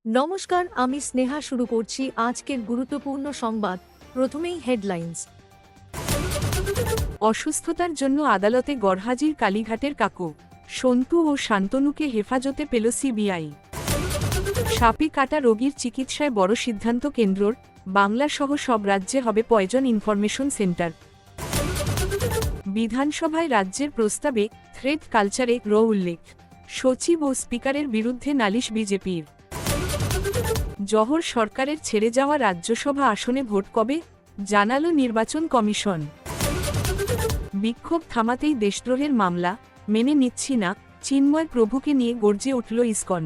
নমস্কার, আমি স্নেহা। শুরু করছি আজকের গুরুত্বপূর্ণ সংবাদ। প্রথমেই হেডলাইন্স। অসুস্থতার জন্য আদালতে গরহাজির কালীঘাটের কাকু সন্তু ও শান্তনুকে হেফাজতে পেল সিবিআই। সাপে কাটা রোগীর চিকিৎসায় বড় সিদ্ধান্ত কেন্দ্রর, বাংলাসহ সব রাজ্যে হবে পয়জন ইনফরমেশন সেন্টার। বিধানসভায় রাজ্যের প্রস্তাবে থ্রেট কালচারে উল্লেখ, সচিব ও স্পিকারের বিরুদ্ধে নালিশ বিজেপির। জহর সরকারের ছেড়ে যাওয়া রাজ্যসভা আসনে ভোট কবে, জানালো নির্বাচন কমিশন। বিক্ষোভ থামাতেই দেশদ্রোহের মামলা, মেনে নিচ্ছি না, চিন্ময় প্রভুকে নিয়ে গর্জে উঠল ইসকন।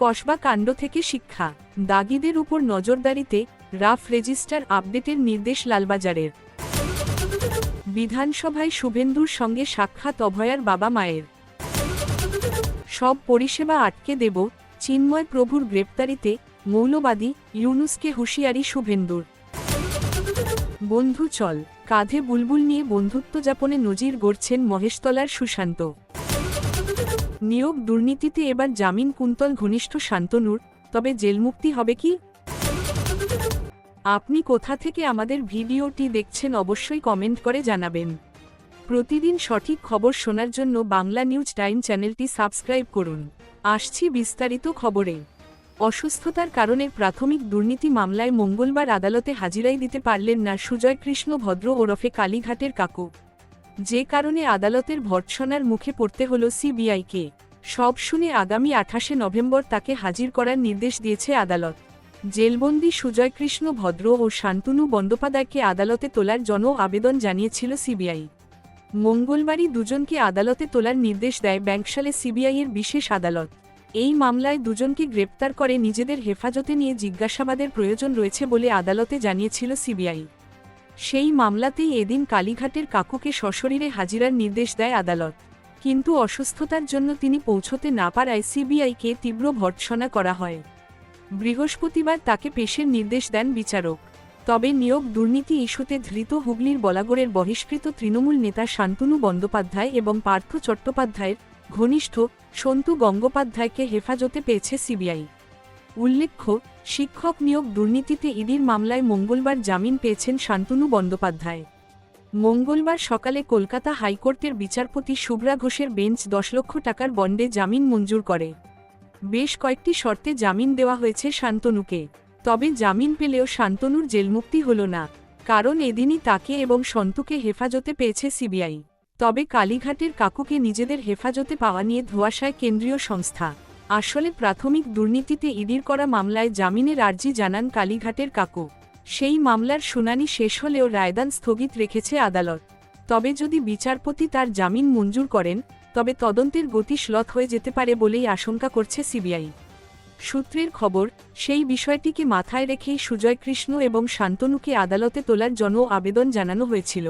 কসবা কাণ্ড থেকে শিক্ষা, দাগীদের উপর নজরদারিতে রাফ রেজিস্টার আপডেটের নির্দেশ লালবাজারের। বিধানসভায় শুভেন্দুর সঙ্গে সাক্ষাৎ অভয়ার বাবা মায়ের। সব পরিষেবা আটকে দেব, চিন্ময় প্রভুর গ্রেপ্তারিতে মৌলবাদী ইউনুসকে হুঁশিয়ারি শুভেন্দুর। বন্ধু চল, কাঁধে বুলবুল নিয়ে বন্ধুত্ব যাপনে নজির গড়ছেন মহেশতলার সুশান্ত। নিয়োগ দুর্নীতিতে এবার জামিন কুন্তল ঘনিষ্ঠ শান্তনুর, তবে জেলমুক্তি হবে কি? আপনি কোথা থেকে আমাদের ভিডিওটি দেখছেন অবশ্যই কমেন্ট করে জানাবেন। প্রতিদিন সঠিক খবর শোনার জন্য বাংলা নিউজ টাইম চ্যানেলটি সাবস্ক্রাইব করুন। আসছি বিস্তারিত খবরে। অসুস্থতার কারণে প্রাথমিক দুর্নীতি মামলায় মঙ্গলবার আদালতে হাজিরাই দিতে পারলেন না সুজয় কৃষ্ণ ভদ্র ওরফে কালীঘাটের কাকু, যে কারণে আদালতের ভর্ৎসনার মুখে পড়তে হল সিবিআইকে। সব শুনে আগামী 28শে নভেম্বর তাকে হাজির করার নির্দেশ দিয়েছে আদালত। জেলবন্দি সুজয় কৃষ্ণ ভদ্র ও শান্তনু বন্দ্যোপাধ্যায়কে আদালতে তোলার আবেদন জানিয়েছিল সিবিআই। মঙ্গলবারই দুজনকে আদালতে তোলার নির্দেশ দেয় ব্যাংকশালে সিবিআইয়ের বিশেষ আদালত। এই মামলায় দুজনকে গ্রেপ্তার করে নিজেদের হেফাজতে নিয়ে জিজ্ঞাসাবাদের প্রয়োজন রয়েছে বলে আদালতে জানিয়েছিল সিবিআই। সেই মামলাতেই এদিন কালীঘাটের কাকুকে সশরীরে হাজিরার নির্দেশ দেয় আদালত, কিন্তু অসুস্থতার জন্য তিনি পৌঁছতে না পারায় সিবিআইকে তীব্র ভর্ৎসনা করা হয়। বৃহস্পতিবার তাকে পেশের নির্দেশ দেন বিচারক। তবে নিয়োগ দুর্নীতি ইস্যুতে ধৃত হুগলির বলাগড়ের বহিষ্কৃত তৃণমূল নেতা শান্তনু বন্দ্যোপাধ্যায় এবং পার্থ চট্টোপাধ্যায়ের ঘনিষ্ঠ সন্তু গঙ্গোপাধ্যায়কে হেফাজতে পেয়েছে সিবিআই। উল্লেখ্য, শিক্ষক নিয়োগ দুর্নীতিতে ইডির মামলায় মঙ্গলবার জামিন পেয়েছেন শান্তনু বন্দ্যোপাধ্যায়। মঙ্গলবার সকালে কলকাতা হাইকোর্টের বিচারপতি শুভ্রা ঘোষের বেঞ্চ 10 লক্ষ টাকার বন্ডে জামিন মঞ্জুর করে। বেশ কয়েকটি শর্তে জামিন দেওয়া হয়েছে শান্তনুকে। তবে জামিন পেলেও শান্তনুর জেলমুক্তি হল না, কারণ এদিনই তাকে এবং সন্তুকে হেফাজতে পেয়েছে সিবিআই। তবে কালীঘাটের কাকুকে নিজেদের হেফাজতে পাওয়া নিয়ে ধোঁয়াশায় কেন্দ্রীয় সংস্থা। আসলে প্রাথমিক দুর্নীতিতে ইডির করা মামলায় জামিনের আর্জি জানান কালীঘাটের কাকু। সেই মামলার শুনানি শেষ হলেও রায়দান স্থগিত রেখেছে আদালত। তবে যদি বিচারপতি তার জামিন মঞ্জুর করেন, তবে তদন্তের গতি শ্লথ হয়ে যেতে পারে বলেই আশঙ্কা করছে সিবিআই। সূত্রের খবর, সেই বিষয়টিকে মাথায় রেখেই সুজয় কৃষ্ণ এবং শান্তনুকে আদালতে তোলার আবেদন জানানো হয়েছিল।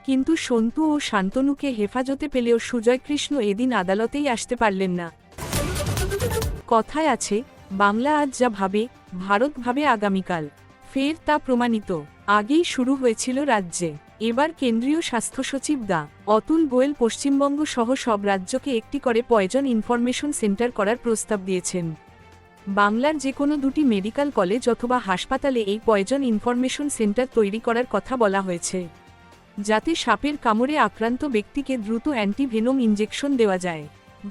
কিন্তু সন্তু ও শান্তনুকে হেফাজতে পেলেও সুজয় কৃষ্ণ এদিন আদালতেই আসতে পারলেন না। কথায় আছে, বাংলা আজ যা ভাবে, ভারত ভাবে আগামীকাল। ফের তা প্রমাণিত। আগেই শুরু হয়েছিল রাজ্যে। এবার কেন্দ্রীয় স্বাস্থ্য সচিব অতুল গোয়েল পশ্চিমবঙ্গ সহ সব রাজ্যকে একটি করে পয়জন ইনফরমেশন সেন্টার করার প্রস্তাব দিয়েছেন। বাংলার যে কোনো দুটি মেডিকেল কলেজ অথবা হাসপাতালে এই পয়জন ইনফরমেশন সেন্টার তৈরি করার কথা বলা হয়েছে, যাতে সাপের কামড়ে আক্রান্ত ব্যক্তিকে দ্রুত অ্যান্টিভেনম ইনজেকশন দেওয়া যায়।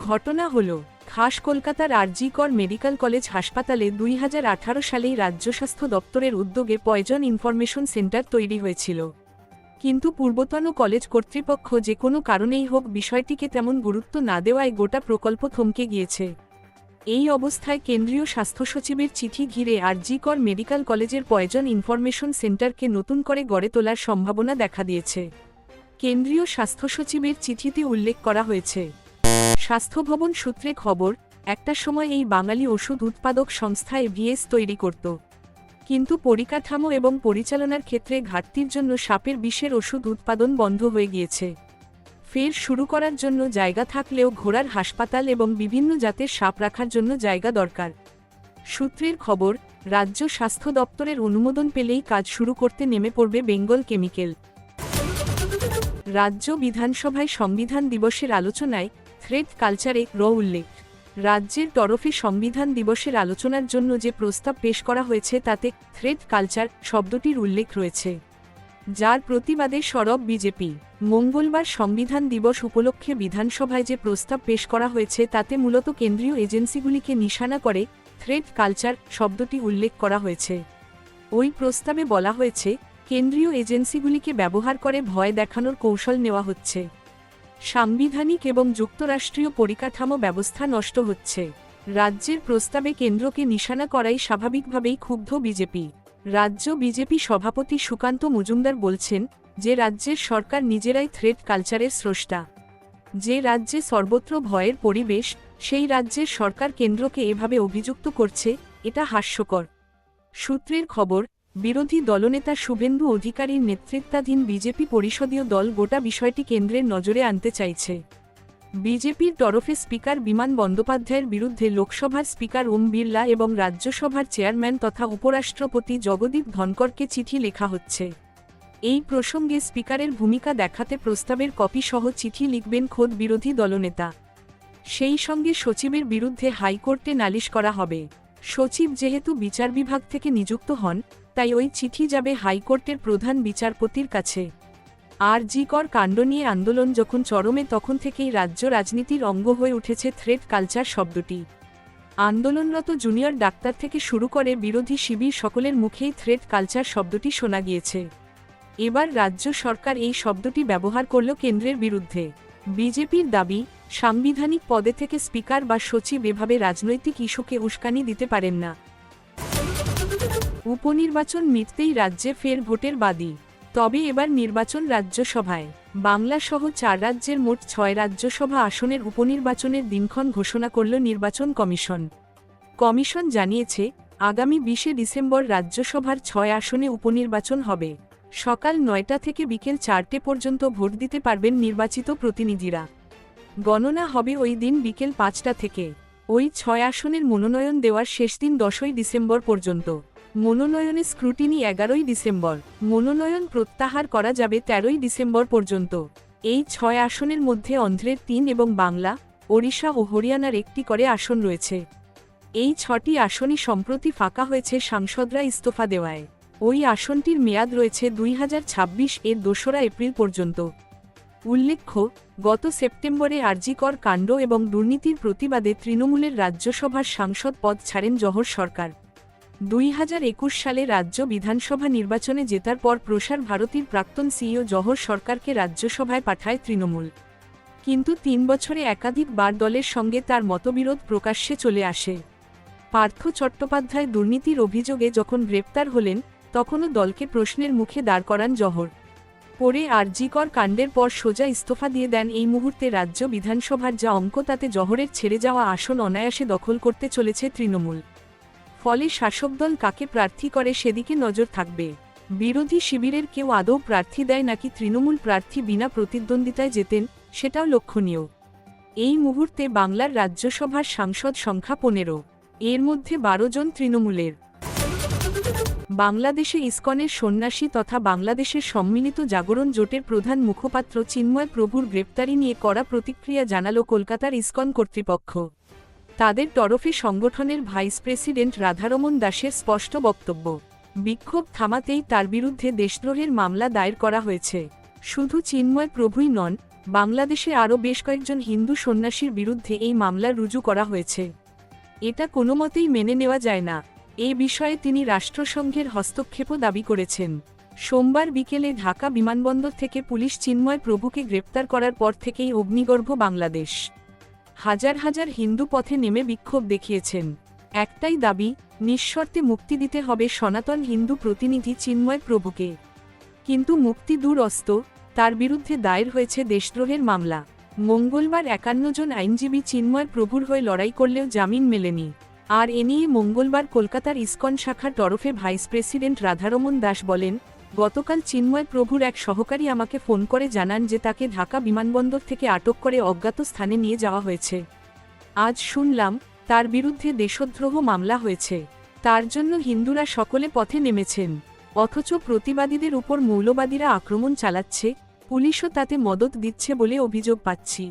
ঘটনা হল, খাস কলকাতার আরজি কর মেডিকেল কলেজ হাসপাতালে 2018 সালেই রাজ্য স্বাস্থ্য দপ্তরের উদ্যোগে পয়জন ইনফরমেশন সেন্টার তৈরি হয়েছিল। কিন্তু পূর্বতন কলেজ কর্তৃপক্ষ যে কোনো কারণেই হোক বিষয়টিকে তেমন গুরুত্ব না দেওয়ায় গোটা প্রকল্প থমকে গিয়েছে। এই অবস্থায় কেন্দ্রীয় স্বাস্থ্য সচিবের চিঠি ঘিরে আরজি কর মেডিকেল কলেজের পয়জন ইনফরমেশন সেন্টারকে নতুন করে গড়ে তোলার সম্ভাবনা দেখা দিয়েছে। কেন্দ্রীয় স্বাস্থ্য সচিবের চিঠিতে উল্লেখ করা হয়েছে, স্বাস্থ্য ভবন সূত্রে খবর, একটা সময় এই বাঙালি ওষুধ উৎপাদক সংস্থা এভিএস তৈরি করত, কিন্তু পরিকাঠামো এবং পরিচালনার ক্ষেত্রে ঘাটতির জন্য সাপের বিষের ওষুধ উৎপাদন বন্ধ হয়ে গিয়েছে। ফের শুরু করার জন্য জায়গা থাকলেও ঘোড়ার হাসপাতাল এবং বিভিন্ন জাতের সাপ রাখার জন্য জায়গা দরকার। সূত্রের খবর, রাজ্য স্বাস্থ্য দপ্তরের অনুমোদন পেলেই কাজ শুরু করতে নেমে পড়বে বেঙ্গল কেমিক্যাল। রাজ্য বিধানসভায় সংবিধান দিবসের আলোচনায় থ্রেট কালচারে উল্লেখ, রাজ্যের তরফে সংবিধান দিবসের আলোচনার জন্য যে প্রস্তাব পেশ করা হয়েছে তাতে থ্রেড কালচার শব্দটির উল্লেখ রয়েছে, যার প্রতিবাদে সরব বিজেপি। মঙ্গলবার সংবিধান দিবস উপলক্ষে বিধানসভায় যে প্রস্তাব পেশ করা হয়েছে তাতে মূলত কেন্দ্রীয় এজেন্সিগুলিকে নিশানা করে থ্রেড কালচার শব্দটি উল্লেখ করা হয়েছে। ওই প্রস্তাবে বলা হয়েছে, কেন্দ্রীয় এজেন্সিগুলিকে ব্যবহার করে ভয় দেখানোর কৌশল নেওয়া হচ্ছে। সাংবিধানিক এবং যুক্তরাষ্ট্রীয় পরিকাঠামো ব্যবস্থা নষ্ট হচ্ছে। রাজ্যের প্রস্তাবে কেন্দ্রকে নিশানা করাই স্বাভাবিকভাবেই ক্ষুব্ধ বিজেপি। রাজ্য বিজেপি সভাপতি সুকান্ত মজুমদার বলছেন যে রাজ্যের সরকার নিজেরাই থ্রেড কালচারের স্রষ্টা। যে রাজ্যে সর্বত্র ভয়ের পরিবেশ, সেই রাজ্যের সরকার কেন্দ্রকে এভাবে অভিযুক্ত করছে, এটা হাস্যকর। সূত্রের খবর, বিরোধী দলনেতা শুভেন্দু অধিকারীর নেতৃত্বাধীন বিজেপি পরিষদীয় দল গোটা বিষয়টি কেন্দ্রের নজরে আনতে চাইছে। বিজেপির তরফে স্পিকার বিমান বন্দ্যোপাধ্যায়ের বিরুদ্ধে লোকসভার স্পিকার ওম বিড়লা এবং রাজ্যসভার চেয়ারম্যান তথা উপরাষ্ট্রপতি জগদীপ ধনকরকে চিঠি লেখা হচ্ছে। এই প্রসঙ্গে স্পিকারের ভূমিকা দেখাতে প্রস্তাবের কপি সহ চিঠি লিখবেন খোদ বিরোধী দলনেতা। সেই সঙ্গে সচিবের বিরুদ্ধে হাইকোর্টে নালিশ করা হবে। সচিব যেহেতু বিচার বিভাগ থেকে নিযুক্ত হন, তাই ওই চিঠি যাবে হাইকোর্টের প্রধান বিচারপতির কাছে। আরজিকর কাণ্ড নিয়ে আন্দোলন যখন চরমে তখন থেকেই রাজ্য রাজনীতির অঙ্গ হয়ে উঠেছে থ্রেড কালচার শব্দটি। আন্দোলনরত জুনিয়র ডাক্তার থেকে শুরু করে বিরোধী শিবির সকলের মুখেই থ্রেড কালচার শব্দটি শোনা গিয়েছে। এবার রাজ্য সরকার এই শব্দটি ব্যবহার করল কেন্দ্রের বিরুদ্ধে। বিজেপির দাবি, সাংবিধানিক পদে থেকে স্পিকার বা সচিব এভাবে রাজনৈতিক ইস্যুকে উস্কানি দিতে পারেন না। উপনির্বাচন মিটতেই রাজ্যে ফের ভোটের বাদী। তবে এবার নির্বাচন রাজ্যসভায়। বাংলাসহ 4 রাজ্যের মোট 6 রাজ্যসভা আসনের উপনির্বাচনের দিনক্ষণ ঘোষণা করল নির্বাচন কমিশন। কমিশন জানিয়েছে, আগামী 20 ডিসেম্বর রাজ্যসভার 6 আসনে উপনির্বাচন হবে। সকাল 9টা থেকে বিকেল 4টে পর্যন্ত ভোট দিতে পারবেন নির্বাচিত প্রতিনিধিরা। গণনা হবে ওই দিন বিকেল 5টা থেকে। ওই 6 আসনের মনোনয়ন দেওয়ার শেষ দিন 10ই ডিসেম্বর পর্যন্ত। মনোনয়নে স্ক্রুটিনি 11ই ডিসেম্বর। মনোনয়ন প্রত্যাহার করা যাবে 13ই ডিসেম্বর পর্যন্ত। এই 6 আসনের মধ্যে অন্ধ্রের 3 এবং বাংলা, ওড়িশা ও হরিয়ানার 1টি করে আসন রয়েছে। এই 6টি আসনই সম্প্রতি ফাঁকা হয়েছে সাংসদরা ইস্তফা দেওয়ায়। ওই আসনটির মেয়াদ রয়েছে 2026 এর 2রা এপ্রিল পর্যন্ত। উল্লেখ্য, গত সেপ্টেম্বরে আরজিকর কাণ্ড এবং দুর্নীতির প্রতিবাদে তৃণমূলের রাজ্যসভার সাংসদ পদ ছাড়েন জহর সরকার। 2021 সালে রাজ্য বিধানসভা নির্বাচনে জেতার পর প্রসার ভারতীর প্রাক্তন সিইও জহর সরকারকে রাজ্যসভায় পাঠায় তৃণমূল। কিন্তু 3 বছরে একাধিকবার দলের সঙ্গে তার মতবিরোধ প্রকাশ্যে চলে আসে। পার্থ চট্টোপাধ্যায় দুর্নীতির অভিযোগে যখন গ্রেপ্তার হলেন, তখনও দলকে প্রশ্নের মুখে দাঁড় করান জহর। পরে আরজিকর কাণ্ডের পর সোজা ইস্তফা দিয়ে দেন। এই মুহূর্তে রাজ্য বিধানসভার যা অঙ্ক তাতে জহরের ছেড়ে যাওয়া আসন অনায়াসে দখল করতে চলেছে তৃণমূল। ফলে শাসক দল কাকে প্রার্থী করে সেদিকে নজর থাকবে। বিরোধী শিবিরের কেউ আদৌ প্রার্থী দেয় নাকি তৃণমূল প্রার্থী বিনা প্রতিদ্বন্দ্বিতায় জেতেন, সেটাও লক্ষণীয়। এই মুহূর্তে বাংলার রাজ্যসভার সাংসদ সংখ্যা 15, এর মধ্যে 12 জন তৃণমূলের। বাংলাদেশে ইসকনের সন্ন্যাসী তথা বাংলাদেশের সম্মিলিত জাগরণ জোটের প্রধান মুখপাত্র চিন্ময় প্রভুর গ্রেপ্তারি নিয়ে কড়া প্রতিক্রিয়া জানাল কলকাতার ইসকন কর্তৃপক্ষ। তাদের তরফে সংগঠনের ভাইস প্রেসিডেন্ট রাধারমণ দাসের স্পষ্ট বক্তব্য, বিক্ষোভ থামাতেই তার বিরুদ্ধে দেশদ্রোহের মামলা দায়ের করা হয়েছে। শুধু চিন্ময় প্রভুই নন, বাংলাদেশে আরও বেশ কয়েকজন হিন্দু সন্ন্যাসীর বিরুদ্ধে এই মামলা রুজু করা হয়েছে। এটা কোনোমতেই মেনে নেওয়া যায় না। এ বিষয়ে তিনি রাষ্ট্রসংঘের হস্তক্ষেপও দাবি করেছেন। সোমবার বিকেলে ঢাকা বিমানবন্দর থেকে পুলিশ চিন্ময় প্রভুকে গ্রেপ্তার করার পর থেকেই অগ্নিগর্ভ বাংলাদেশ। হাজার হাজার হিন্দু পথে নেমে বিক্ষোভ দেখিয়েছেন। একটাই দাবি, নিঃশর্তে মুক্তি দিতে হবে সনাতন হিন্দু প্রতিনিধি চিন্ময় প্রভুকে। কিন্তু মুক্তি দূরস্ত, তার বিরুদ্ধে দায়ের হয়েছে দেশদ্রোহের মামলা। মঙ্গলবার 51 জন আইনজীবী চিন্ময় প্রভুর হয়ে লড়াই করলেও জামিন মেলেনি। আর এ নিয়ে মঙ্গলবার কলকাতার ইসকন শাখার তরফে ভাইস প্রেসিডেন্ট রাধারমণ দাস বলেন, গতকাল চিন্ময় প্রভুর এক সহকারী আমাকে ফোন করে জানান যে তাকে ঢাকা বিমানবন্দর থেকে আটক করে অজ্ঞাত স্থানে নিয়ে যাওয়া হয়েছে। আজ শুনলাম তার বিরুদ্ধে দেশদ্রোহ মামলা হয়েছে। তার জন্য হিন্দুরা সকলে পথে নেমেছেন, অথচ প্রতিবাদীদের উপর মৌলবাদীরা আক্রমণ চালাচ্ছে, পুলিশও তাতে মদত দিচ্ছে বলে অভিযোগ পাচ্ছি।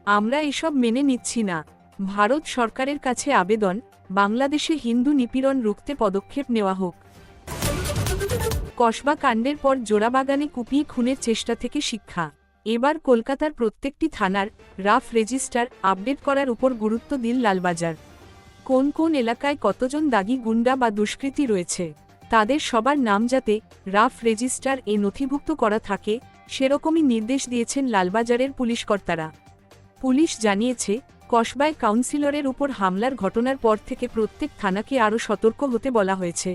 আমরা এসব মেনে নিচ্ছি না। ভারত সরকারের কাছে আবেদন, বাংলাদেশে হিন্দু নিপীড়ন রুখতে পদক্ষেপ নেওয়া হোক। কসবা কাণ্ডের পর জোড়াবাগানে কুপিয়ে খুনের চেষ্টা থেকে শিক্ষা। এবার কলকাতার প্রত্যেকটি থানার রাফ রেজিস্টার আপডেট করার উপর গুরুত্ব দিল লালবাজার। কোন কোন এলাকায় কতজন দাগী গুন্ডা বা দুষ্কৃতী রয়েছে, তাদের সবার নাম যাতে রাফ রেজিস্টার নথিভুক্ত করা থাকে, সেরকমই নির্দেশ দিয়েছেন লালবাজারের পুলিশ কর্তারা। পুলিশ জানিয়েছে, কসবায় কাউন্সিলরের উপর হামলার ঘটনার পর থেকে প্রত্যেক থানাকে আরও সতর্ক হতে বলা হয়েছে।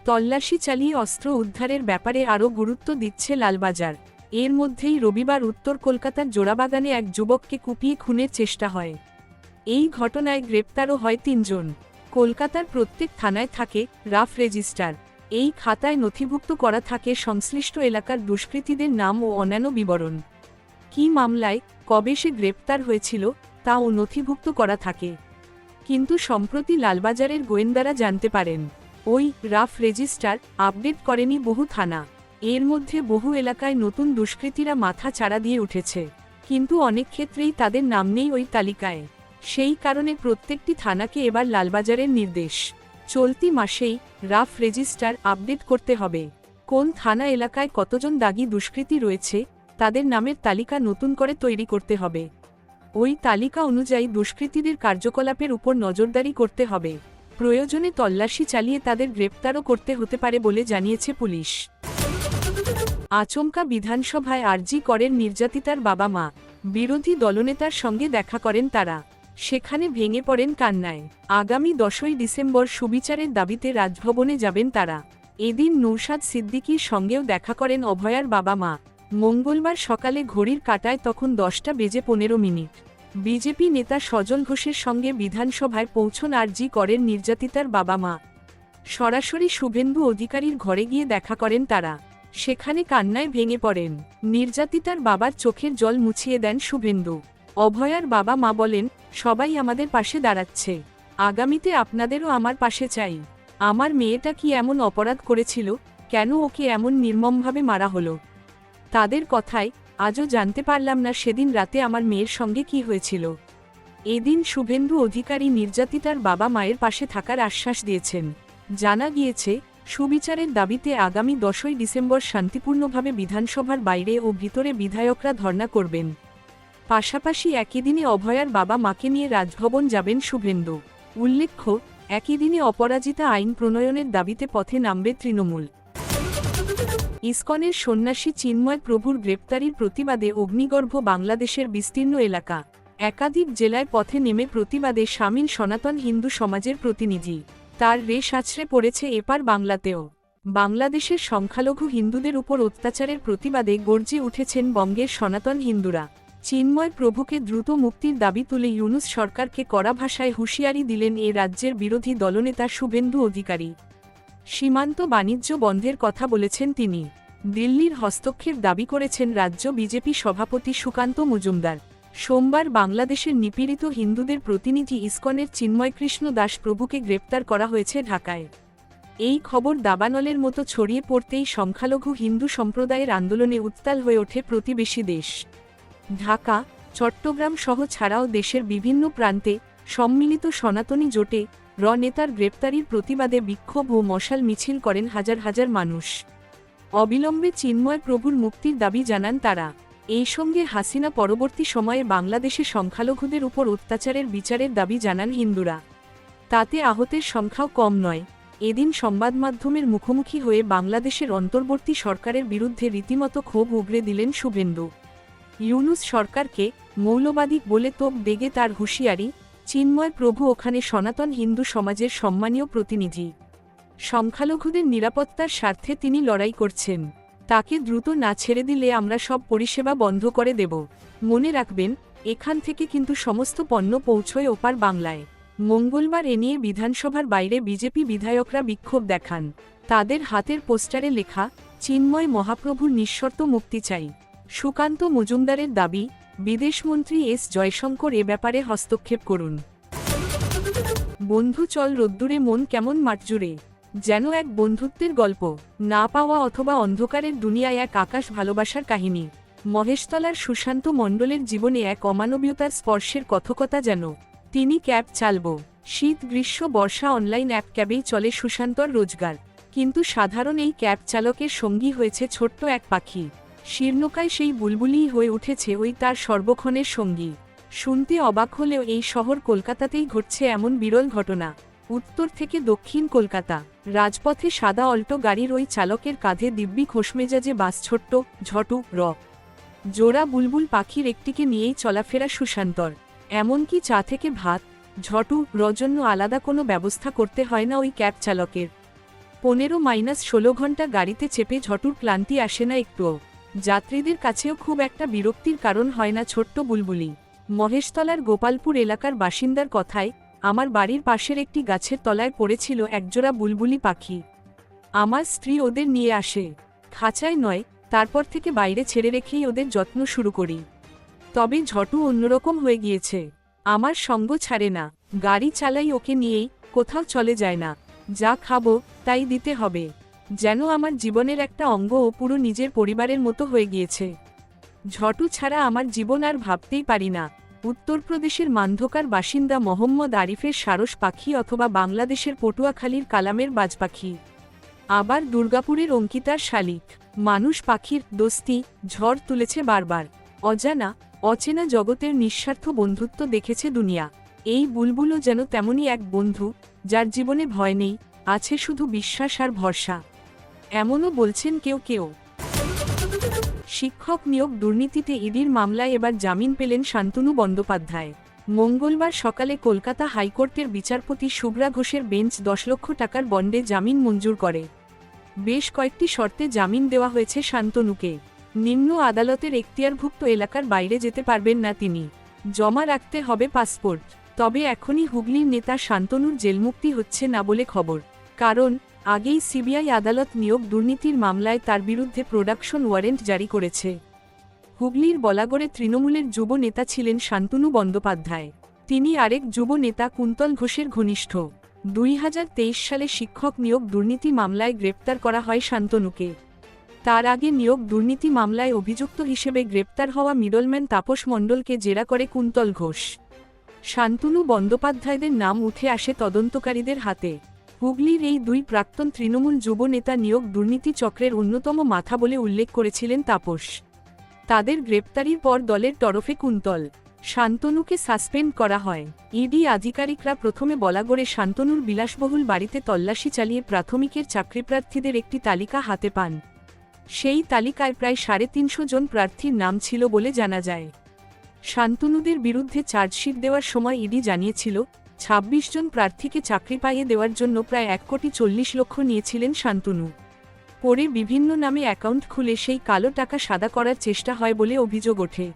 তল্লাশি চালিয়ে অস্ত্র উদ্ধারের ব্যাপারে আরও গুরুত্ব দিচ্ছে লালবাজার। এর মধ্যেই রবিবার উত্তর কলকাতার জোড়াবাগানে এক যুবককে কুপিয়ে খুনের চেষ্টা হয়। এই ঘটনায় গ্রেপ্তারও হয় ৩ জন। কলকাতার প্রত্যেক থানায় থাকে রাফ রেজিস্টার। এই খাতায় নথিভুক্ত করা থাকে সংশ্লিষ্ট এলাকার দুষ্কৃতীদের নাম ও অন্যান্য বিবরণ। কী মামলায় কবে সে গ্রেপ্তার হয়েছিল তাও নথিভুক্ত করা থাকে। কিন্তু সম্প্রতি লালবাজারের গোয়েন্দারা জানতে পারেন, ওই রাফ রেজিস্টার আপডেট করেনি বহু থানা। এর মধ্যে বহু এলাকায় নতুন দুষ্কৃতীরা মাথা চাড়া দিয়ে উঠেছে, কিন্তু অনেক ক্ষেত্রেই তাদের নাম নেই ওই তালিকায়। সেই কারণে প্রত্যেকটি থানাকে এবার লালবাজারের নির্দেশ, চলতি মাসেই রাফ রেজিস্টার আপডেট করতে হবে। কোন থানা এলাকায় কতজন দাগী দুষ্কৃতী রয়েছে তাদের নামের তালিকা নতুন করে তৈরি করতে হবে। ওই তালিকা অনুযায়ী দুষ্কৃতীদের কার্যকলাপের উপর নজরদারি করতে হবে। প্রয়োজনে তল্লাশি চালিয়ে তাদের গ্রেপ্তারও করতে হতে পারে বলে জানিয়েছে পুলিশ। আচমকা বিধানসভায় আরজি করেন নির্যাতিতার বাবা মা। বিরোধী দলনেতার সঙ্গে দেখা করেন তারা, সেখানে ভেঙে পড়েন কান্নায়। আগামী 10ই ডিসেম্বর সুবিচারের দাবিতে রাজভবনে যাবেন তারা। এদিন নৌশাদ সিদ্দিকীর সঙ্গেও দেখা করেন অভয়ার বাবা মা। মঙ্গলবার সকালে ঘড়ির কাঁটায় তখন 10টা বেজে 15 মিনিট। বিজেপি নেতা সজল ঘোষের সঙ্গে বিধানসভায় পৌঁছন আরজি করেন নির্যাতিতার বাবা মা। সরাসরি শুভেন্দু অধিকারীর ঘরে গিয়ে দেখা করেন তারা, সেখানে কান্নায় ভেঙে পড়েন। নির্যাতিতার বাবার চোখের জল মুছিয়ে দেন শুভেন্দু। অভয়ার বাবা মা বলেন, সবাই আমাদের পাশে দাঁড়াচ্ছে, আগামীতে আপনাদেরও আমার পাশে চাই। আমার মেয়েটা কি এমন অপরাধ করেছিল, কেন ওকে এমন নির্মমভাবে মারা হলো? তাদের কথায়, আজও জানতে পারলাম না সেদিন রাতে আমার মেয়ের সঙ্গে কি হয়েছিল। এদিন শুভেন্দু অধিকারী নির্যাতিতার বাবা মায়ের পাশে থাকার আশ্বাস দিয়েছেন। জানা গিয়েছে, সুবিচারের দাবিতে আগামী 10ই ডিসেম্বর শান্তিপূর্ণভাবে বিধানসভার বাইরে ও ভিতরে বিধায়করা ধর্ণা করবেন। পাশাপাশি একই দিনে অভয়ার বাবা মাকে নিয়ে রাজভবন যাবেন শুভেন্দু। উল্লেখ্য, একই দিনে অপরাজিতা আইন প্রণয়নের দাবিতে পথে নামবে তৃণমূল। ইসকনের সন্ন্যাসী চিন্ময় প্রভুর গ্রেপ্তারির প্রতিবাদে অগ্নিগর্ভ বাংলাদেশের বিস্তীর্ণ এলাকা। একাধিক জেলায় পথে নেমে প্রতিবাদে সামিল সনাতন হিন্দু সমাজের প্রতিনিধি। তার রেশ আছড়ে পড়েছে এপার বাংলাতেও। বাংলাদেশের সংখ্যালঘু হিন্দুদের উপর অত্যাচারের প্রতিবাদে গর্জে উঠেছেন বঙ্গের সনাতন হিন্দুরা। চিন্ময় প্রভুকে দ্রুত মুক্তির দাবি তুলে ইউনূস সরকারকে কড়া ভাষায় হুঁশিয়ারি দিলেন এ রাজ্যের বিরোধী দলনেতা শুভেন্দু অধিকারী। সীমান্ত বাণিজ্য বন্ধের কথা বলেছেন তিনি। দিল্লির হস্তক্ষেপ দাবি করেছেন রাজ্য বিজেপি সভাপতি সুকান্ত মজুমদার। সোমবার বাংলাদেশের নিপীড়িত হিন্দুদের প্রতিনিধি ইসকনের চিন্ময়কৃষ্ণ দাস প্রভুকে গ্রেপ্তার করা হয়েছে ঢাকায়। এই খবর দাবানলের মতো ছড়িয়ে পড়তেই সংখ্যালঘু হিন্দু সম্প্রদায়ের আন্দোলনে উত্তাল হয়ে ওঠে প্রতিবেশী দেশ। ঢাকা, চট্টগ্রাম সহ ছাড়াও দেশের বিভিন্ন প্রান্তে সম্মিলিত সনাতনী জোটে নেতার গ্রেপ্তারির প্রতিবাদে বিক্ষোভ ও মশাল মিছিল করেন হাজার হাজার মানুষ। অবিলম্বে চিন্ময় প্রভুর মুক্তির দাবি জানান তারা। এই সঙ্গে হাসিনা পরবর্তী সময়ে বাংলাদেশে সংখ্যালঘুদের উপর অত্যাচারের বিচারের দাবি জানান হিন্দুরা। তাতে আহতের সংখ্যাও কম নয়। এদিন সংবাদমাধ্যমের মুখোমুখি হয়ে বাংলাদেশের অন্তর্বর্তী সরকারের বিরুদ্ধে রীতিমতো ক্ষোভ উগরে দিলেন শুভেন্দু। ইউনূস সরকারকে মৌলবাদী বলে তোপ দেগে তার হুঁশিয়ারি, চিন্ময় প্রভু ওখানে সনাতন হিন্দু সমাজের সম্মানীয় প্রতিনিধি। সংখ্যালঘুদের নিরাপত্তার স্বার্থে তিনি লড়াই করছেন। তাকে দ্রুত না ছেড়ে দিলে আমরা সব পরিষেবা বন্ধ করে দেব। মনে রাখবেন, এখান থেকে কিন্তু সমস্ত পণ্য পৌঁছয় ওপার বাংলায়। মঙ্গলবার এ নিয়ে বিধানসভার বাইরে বিজেপি বিধায়করা বিক্ষোভ দেখান। তাদের হাতের পোস্টারে লেখা, চিন্ময় মহাপ্রভুর নিঃশর্ত মুক্তি চাই। সুকান্ত মজুমদারের দাবি, বিদেশমন্ত্রী এস জয়শঙ্কর এ ব্যাপারে হস্তক্ষেপ করুন। বন্ধু চল রোদ্দুরে মন কেমন মাঠজুড়ে, যেন এক বন্ধুত্বের গল্প, না পাওয়া অথবা অন্ধকারের দুনিয়ায় এক আকাশ ভালোবাসার কাহিনী। মহেশতলার সুশান্ত মণ্ডলের জীবনে এক অমানবীয়তার স্পর্শের কথকতা যেন। তিনি ক্যাব চালব। শীত গ্রীষ্ম বর্ষা অনলাইন অ্যাপ ক্যাবেই চলে সুশান্তর রোজগার, কিন্তু সাধারণ এই ক্যাব চালকের সঙ্গী হয়েছে ছোট্ট এক পাখি। শীর্ণকায় সেই বুলবুলিই হয়ে উঠেছে ওই তার সর্বক্ষণের সঙ্গী। শুনতে অবাক হলেও এই শহর কলকাতাতেই ঘটছে এমন বিরল ঘটনা। উত্তর থেকে দক্ষিণ কলকাতা রাজপথে সাদা অল্টো গাড়ির ওই চালকের কাঁধে দিব্যি খোশমেজাজে বাস ছোট্ট ঝটু জোড়া বুলবুল পাখির একটিকে নিয়েই চলাফেরা সুশান্তর। এমনকি চা থেকে ভাত ঝটু জন্য আলাদা কোনো ব্যবস্থা করতে হয় না ওই ক্যাব চালকের। 15-16 ঘন্টা গাড়িতে চেপে ঝটুর ক্লান্তি আসে না একটুও। যাত্রীদের কাছেও খুব একটা বিরক্তির কারণ হয় না ছোট্ট বুলবুলি। মহেশতলার গোপালপুর এলাকার বাসিন্দার কথায়, আমার বাড়ির পাশের একটি গাছের তলায় পড়েছিল একজোড়া বুলবুলি পাখি। আমার স্ত্রী ওদের নিয়ে আসে, খাঁচায় নয়, তারপর থেকে বাইরে ছেড়ে রেখেই ওদের যত্ন শুরু করি। তবে ঝটু অন্যরকম হয়ে গিয়েছে, আমার সঙ্গ ছাড়ে না। গাড়ি চালাই ওকে নিয়েই, কোথাও চলে যায় না। যা খাবো তাই দিতে হবে, যেন আমার জীবনের একটা অঙ্গ ও পুরো নিজের পরিবারের মতো হয়ে গিয়েছে। ঝটু ছাড়া আমার জীবন আর ভাবতেই পারি না। উত্তরপ্রদেশের মান্ধকার বাসিন্দা মোহাম্মদ আরিফের সারস পাখি, অথবা বাংলাদেশের পটুয়াখালীর কালামের বাজ পাখি, আবার দুর্গাপুরের অঙ্কিতার শালিক। মানুষ পাখির দোস্তি ঝড় তুলেছে বারবার। অচেনা জগতের নিঃস্বার্থ বন্ধুত্ব দেখেছে দুনিয়া। এই বুলবুলও যেন তেমনই এক বন্ধু, যার জীবনে ভয় নেই, আছে শুধু বিশ্বাস আর ভরসা। এমনও বলছেন কেউ কেউ। শিক্ষক নিয়োগ দুর্নীতিতে ইডির মামলায় এবার জামিন পেলেন শান্তনু বন্দ্যোপাধ্যায়। মঙ্গলবার সকালে কলকাতা হাইকোর্টের বিচারপতি শুভ্রা ঘোষের বেঞ্চ 10 লক্ষ টাকার বন্ডে জামিন মঞ্জুর করে। বেশ কয়েকটি শর্তে জামিন দেওয়া হয়েছে শান্তনুকে। নিম্ন আদালতের এখতিয়ারভুক্ত এলাকার বাইরে যেতে পারবেন না তিনি। জমা রাখতে হবে পাসপোর্ট। তবে এখনই হুগলির নেতা শান্তনুর জেলমুক্তি হচ্ছে না বলে খবর। কারণ আগেই সিবিআই আদালত নিয়োগ দুর্নীতির মামলায় তার বিরুদ্ধে প্রোডাকশন ওয়ারেন্ট জারি করেছে। হুগলির বলাগড়ে তৃণমূলের যুব নেতা ছিলেন শান্তনু বন্দ্যোপাধ্যায়। তিনি আরেক যুব নেতা কুন্তল ঘোষের ঘনিষ্ঠ। 2023 সালে শিক্ষক নিয়োগ দুর্নীতি মামলায় গ্রেপ্তার করা হয় শান্তনুকে। তার আগে নিয়োগ দুর্নীতি মামলায় অভিযুক্ত হিসেবে গ্রেপ্তার হওয়া মিডলম্যান তাপস মণ্ডলকে জেরা করে কুন্তল ঘোষ। শান্তনু বন্দ্যোপাধ্যায়দের নাম উঠে আসে তদন্তকারীদের হাতে। হুগলির এই দুই প্রাক্তন তৃণমূল যুব নেতা নিয়োগ দুর্নীতি চক্রের অন্যতম মাথা বলে উল্লেখ করেছিলেন তাপস। তাদের গ্রেপ্তারির পর দলের তরফে কুন্তল শান্তনুকে সাসপেন্ড করা হয়। ইডি আধিকারিকরা প্রথমে বলাগড়ে শান্তনুর বিলাসবহুল বাড়িতে তল্লাশি চালিয়ে প্রাথমিকের চাকরিপ্রার্থীদের একটি তালিকা হাতে পান। সেই তালিকায় প্রায় 350 জন প্রার্থীর নাম ছিল বলে জানা যায়। শান্তনুদের বিরুদ্ধে চার্জশিট দেওয়ার সময় ইডি জানিয়েছিল, 26 জন প্রার্থীকে চাকরি পাইয়ে দেওয়ার জন্য প্রায় 1,40,00,000 নিয়েছিলেন শান্তনু। পরে বিভিন্ন নামে অ্যাকাউন্ট খুলে সেই কালো টাকা সাদা করার চেষ্টা হয় বলে অভিযোগ ওঠে।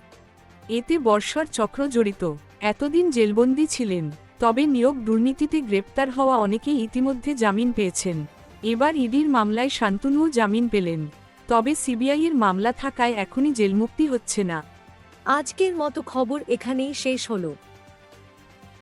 এতে বর্ষর চক্র জড়িত। এতদিন জেলবন্দি ছিলেন। তবে নিয়োগ দুর্নীতিতে গ্রেপ্তার হওয়া অনেকেই ইতিমধ্যে জামিন পেয়েছেন। এবার ইডির মামলায় শান্তনুও জামিন পেলেন। তবে সিবিআইয়ের মামলা থাকায় এখনই জেলমুক্তি হচ্ছে না। আজকের মতো খবর এখানেই শেষ হলো।